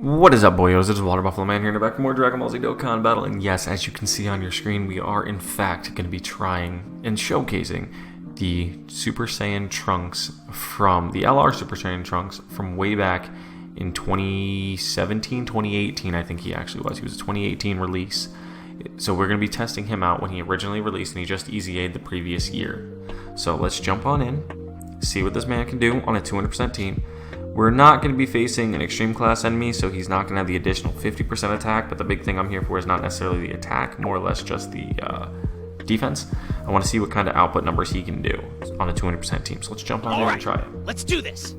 What is up, boyos? It's Water Buffalo Man here, and back for more DBZ Dokkan battle. And yes, as you can see on your screen, we are in fact going to be trying and showcasing the Super Saiyan Trunks from the LR Super Saiyan Trunks from way back in 2017, 2018. I think he actually was. He was a 2018 release. So we're going to be testing him out when he originally released, and he just EZA'd the previous year. So let's jump on in, see what this man can do on a 200% team. We're not going to be facing an extreme class enemy, so he's not going to have the additional 50% attack, but the big thing I'm here for is not necessarily the attack, more or less just the defense. I want to see what kind of output numbers he can do on a 200% team, so let's jump on in and try it. Let's do this!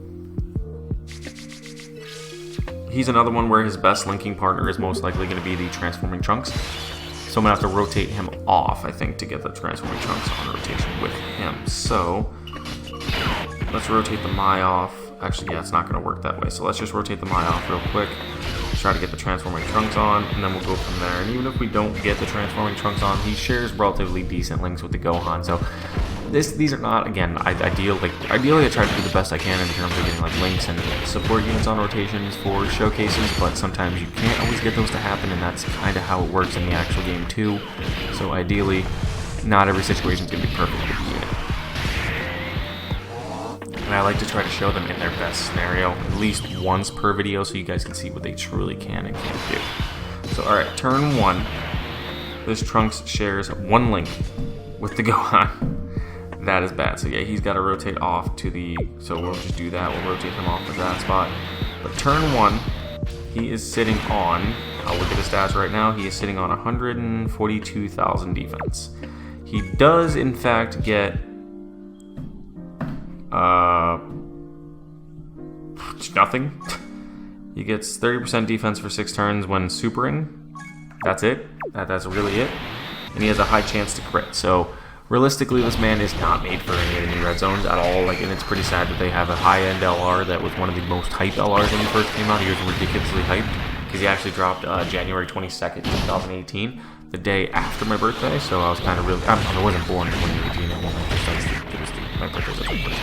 He's another one where his best linking partner is most likely going to be the Transforming Trunks, so I'm going to have to rotate him off, I think, to get the Transforming Trunks on rotation with him. So let's rotate the Mai off. Actually, yeah, it's not going to work that way. So let's just rotate the Mai off real quick. Try to get the Transforming Trunks on, and then we'll go from there. And even if we don't get the Transforming Trunks on, he shares relatively decent links with the Gohan. So these are not, again, ideal. Ideally, I try to do the best I can in terms of getting like links and support units on rotations for showcases, but sometimes you can't always get those to happen, and that's kind of how it works in the actual game too. So ideally, not every situation is going to be perfect with the unit. And I like to try to show them in their best scenario at least once per video so you guys can see what they truly can and can't do. So alright, turn 1. This Trunks shares one link with the Gohan. That is bad. So yeah, he's got to rotate off to the... So we'll just do that. We'll rotate him off to that spot. But turn 1, he is sitting on... I'll look at his stats right now. He is sitting on 142,000 defense. He does, in fact, get... nothing. He gets 30% defense for 6 turns when supering. That's it. That's really it. And he has a high chance to crit. So realistically, this man is not made for any of the new red zones at all. And it's pretty sad that they have a high-end LR that was one of the most hyped LRs when he first came out. He was ridiculously hyped because he actually dropped January 22nd, 2018, the day after my birthday. So I was kind of really... I wasn't born in 2018. My birthday was like,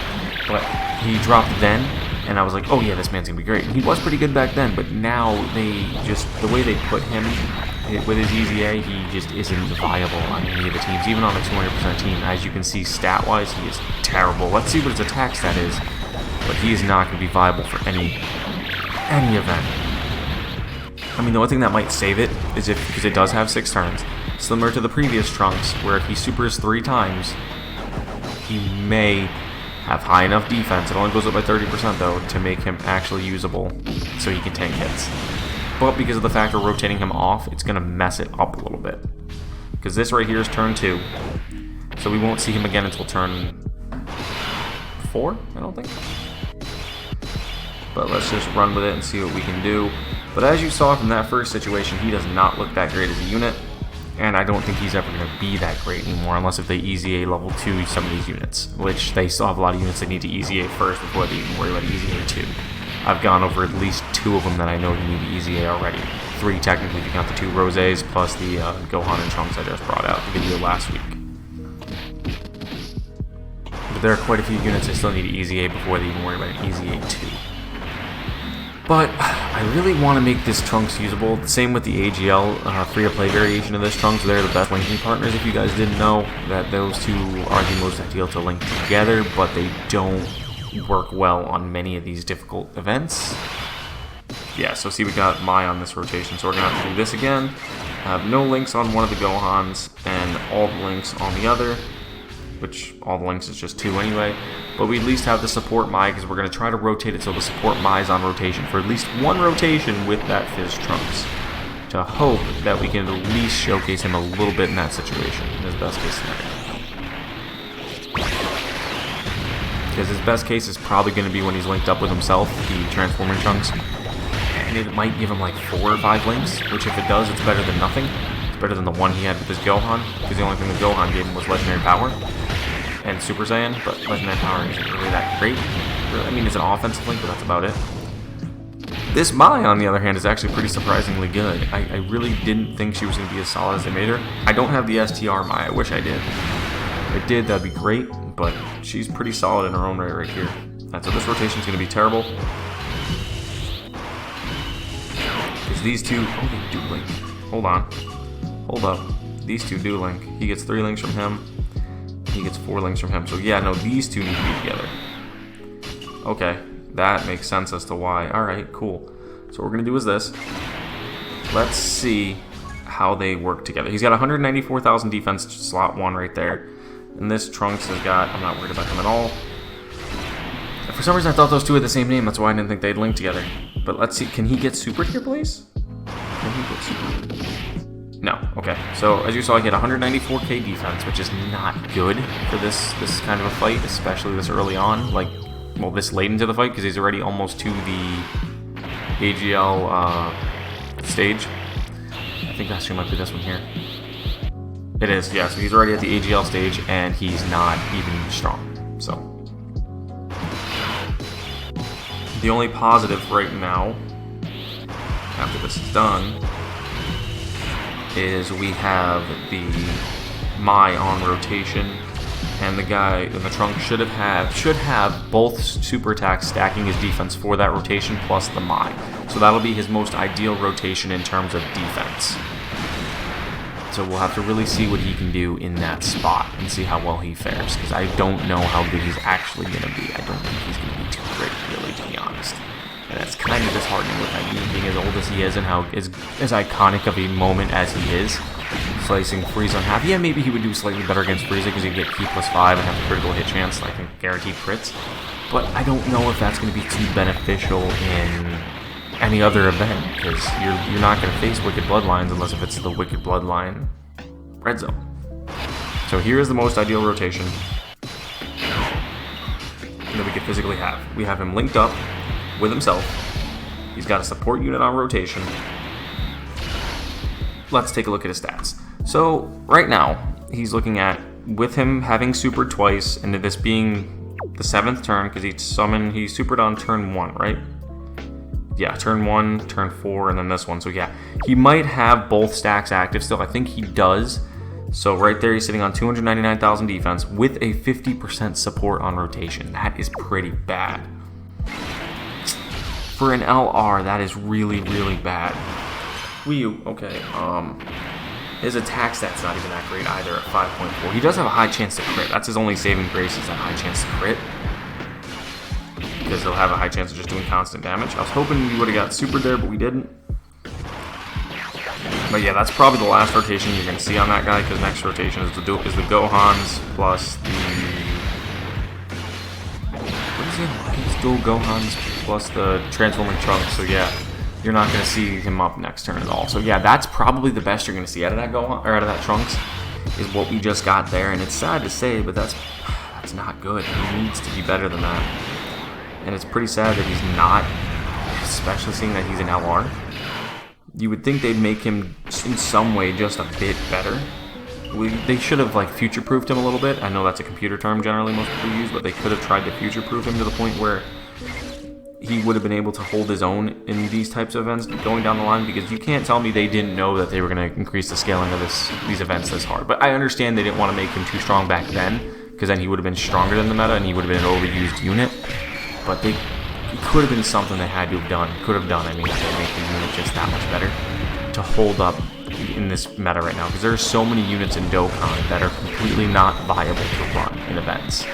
but he dropped then, and I was like, oh yeah, this man's gonna be great. And he was pretty good back then, but now they just, the way they put him with his EZA, he just isn't viable on any of the teams, even on a 200% team. As you can see, stat-wise, he is terrible. Let's see what his attack stat is, but he is not gonna be viable for any event. I mean, the only thing that might save it is because it does have 6 turns, similar to the previous Trunks, where if he supers 3 times, he may have high enough defense. It only goes up by 30% though to make him actually usable so he can tank hits. But because of the fact we're rotating him off, it's going to mess it up a little bit. Because this right here is turn 2. So we won't see him again until turn 4, I don't think. But let's just run with it and see what we can do. But as you saw from that first situation, he does not look that great as a unit. And I don't think he's ever going to be that great anymore unless if they EZA level 2 some of these units, which they still have a lot of units they need to EZA first before they even worry about EZA 2. I've gone over at least 2 of them that I know you need to EZA already. 3 technically if you count the 2 Roses plus the Gohan and Trunks I just brought out the video last week. But there are quite a few units I still need to EZA before they even worry about EZA 2. But I really want to make this Trunks usable. Same with the AGL free-to-play variation of this Trunks. They're the best linking partners. If you guys didn't know, that those two are the most ideal to link together, but they don't work well on many of these difficult events. Yeah, so see, we got Mai on this rotation, so we're going to have to do this again. Have no links on one of the Gohans and all the links on the other, which all the links is just 2 anyway. But we at least have the support Mai because we're going to try to rotate it so the support Mai is on rotation for at least 1 rotation with that Fizz Trunks, to hope that we can at least showcase him a little bit in that situation, in his best case scenario. Because his best case is probably going to be when he's linked up with himself, the Transforming Trunks, and it might give him like 4 or 5 links, which if it does, it's better than nothing. It's better than the one he had with his Gohan, because the only thing the Gohan gave him was Legendary Power and Super Saiyan, but Legendary Power isn't really that great. I mean, it's an offensive link, but that's about it. This Mai, on the other hand, is actually pretty surprisingly good. I really didn't think she was going to be as solid as they made her. I don't have the STR Mai. I wish I did. If I did, that'd be great, but she's pretty solid in her own right here. And so this rotation is going to be terrible. Because these two, oh, they do link. Hold on. Hold up. These two do link. He gets 3 links from him. He gets 4 links from him. So yeah, no, these two need to be together. Okay, that makes sense as to why. Alright, cool. So what we're going to do is this. Let's see how they work together. He's got 194,000 defense, slot 1 right there. And this Trunks has got, I'm not worried about him at all. For some reason I thought those two had the same name, that's why I didn't think they'd link together. But let's see, can he get super here, please? Can he get super? No, okay. So as you saw, he had 194k defense, which is not good for this kind of a fight, especially this early on. Like, well, this late into the fight, because he's already almost to the AGL stage. I think actually might be this one here. It is, yeah, so he's already at the AGL stage, and he's not even strong, so. The only positive right now, after this is done, is we have the Mai on rotation, and the guy in the trunk should have both super attacks stacking his defense for that rotation plus the Mai. So that'll be his most ideal rotation in terms of defense. So we'll have to really see what he can do in that spot and see how well he fares, because I don't know how good he's actually going to be. I don't think he's going to be too great, really, to be honest. And that's kind of disheartening with him being as old as he is and how as iconic of a moment as he is. Slicing Frieza on half. Yeah, maybe he would do slightly better against Frieza because he'd get P+5 and have a critical hit chance, like guaranteed crits. But I don't know if that's going to be too beneficial in any other event, because you're not going to face Wicked Bloodlines unless if it's the Wicked Bloodline Red Zone. So here is the most ideal rotation that we could physically have. We have him linked up with himself. He's got a support unit on rotation. Let's take a look at his stats. So right now, he's looking at, with him having supered twice, and this being the 7th turn, because he supered on turn 1, right? Yeah, turn 1, turn 4, and then this one. So yeah, he might have both stacks active still. I think he does. So right there, he's sitting on 299,000 defense with a 50% support on rotation. That is pretty bad. For an LR, that is really, really bad. Okay, his attack stat's not even that great either at 5.4. He does have a high chance to crit. That's his only saving grace, is that high chance to crit. Because he'll have a high chance of just doing constant damage. I was hoping we would have got super there, but we didn't. But yeah, that's probably the last rotation you're going to see on that guy, because next rotation is the Gohans plus the... What is it? It's dual Gohans plus the Transforming Trunks, so yeah. You're not going to see him up next turn at all. So yeah, that's probably the best you're going to see out of that Gohan, or out of that Trunks, is what we just got there. And it's sad to say, but that's not good. He needs to be better than that. And it's pretty sad that he's not, especially seeing that he's an LR. You would think they'd make him in some way just a bit better. They should have like future-proofed him a little bit. I know that's a computer term generally most people use, but they could have tried to future-proof him to the point where he would have been able to hold his own in these types of events going down the line, because you can't tell me they didn't know that they were going to increase the scaling of these events this hard. But I understand they didn't want to make him too strong back then, because then he would have been stronger than the meta and he would have been an overused unit. But it could have been something they had to have done. Could have done, I mean, to make the unit just that much better to hold up in this meta right now, because there are so many units in Dokkan that are completely not viable to run in events.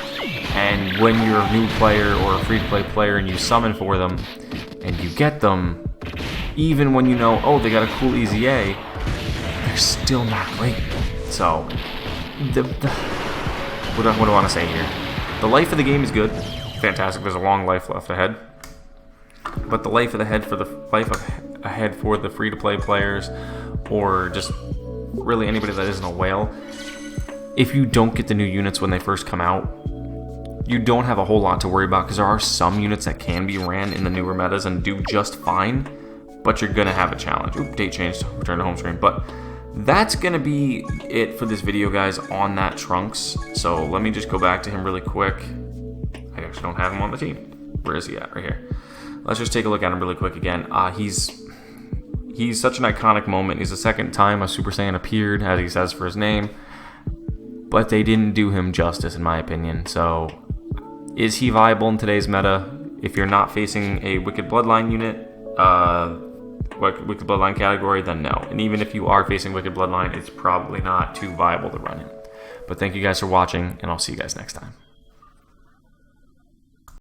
And when you're a new player or a free-to-play player and you summon for them and you get them, even when you know, oh, they got a cool easy A, they're still not great. So, what do I want to say here? The life of the game is good, fantastic. There's a long life left ahead, but the life ahead for the free-to-play players, or just really anybody that isn't a whale, if you don't get the new units when they first come out, you don't have a whole lot to worry about, because there are some units that can be ran in the newer metas and do just fine, but you're going to have a challenge. Oop, date changed, return to home screen. But that's going to be it for this video, guys, on that Trunks. So let me just go back to him really quick. I actually don't have him on the team. Where is he at? Right here. Let's just take a look at him really quick again. He's such an iconic moment. He's the 2nd time a Super Saiyan appeared, as he says for his name. But they didn't do him justice, in my opinion. So, is he viable in today's meta? If you're not facing a Wicked Bloodline unit, Wicked Bloodline category, then no. And even if you are facing Wicked Bloodline, it's probably not too viable to run it. But thank you guys for watching, and I'll see you guys next time.